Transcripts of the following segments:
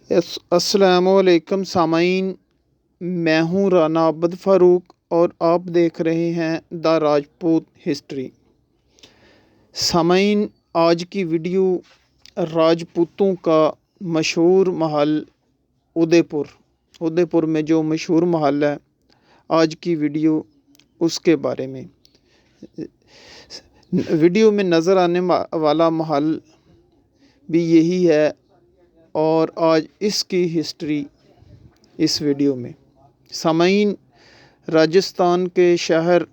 अस्सलाम वालेकुम सामाईन, मैं हूँ राना अब्द फ़ारूक और आप देख रहे हैं द राजपूत हिस्ट्री। सामाईन, आज की वीडियो राजपूतों का मशहूर महल उदयपुर में जो मशहूर महल है, आज की वीडियो उसके बारे में। वीडियो में नज़र आने वाला महल भी यही है और आज इसकी हिस्ट्री इस वीडियो में। सामाईन, राजस्थान के शहर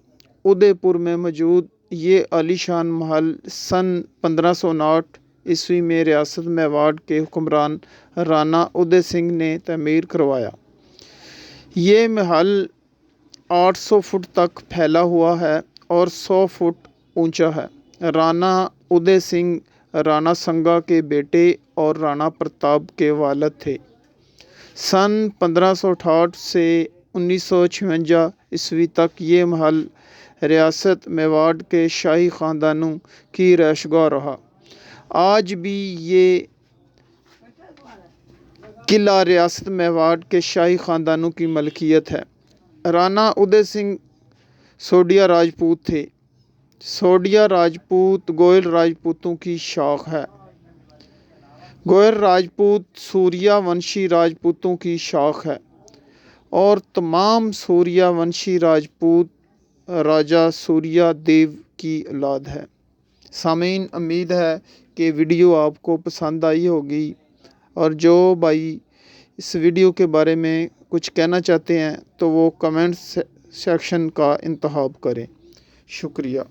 उदयपुर में मौजूद ये आलीशान महल सन 1559 ईस्वी में रियासत मेवाड़ के हुक्मरान राणा उदय सिंह ने तमीर करवाया। ये महल 800 फुट तक फैला हुआ है और 100 फुट ऊंचा है। राणा उदय सिंह राणा संगा के बेटे और राणा प्रताप के वालिद थे। सन 1568 से 1956 ईस्वी तक ये महल रियासत मेवाड़ के शाही ख़ानदानों की रहायशगाह रहा। आज भी ये किला रियासत मेवाड़ के शाही ख़ानदानों की मलकियत है। राणा उदय सिंह सोडिया राजपूत थे। सोडिया राजपूत गोयल राजपूतों की शाख है। गोयल राजपूत सूर्यवंशी राजपूतों की शाख है और तमाम सूर्यवंशी राजपूत राजा सूर्या देव की औलाद है। सामीन, उम्मीद है कि वीडियो आपको पसंद आई होगी और जो भाई इस वीडियो के बारे में कुछ कहना चाहते हैं तो वो कमेंट सेक्शन का इंतखाब करें। शुक्रिया।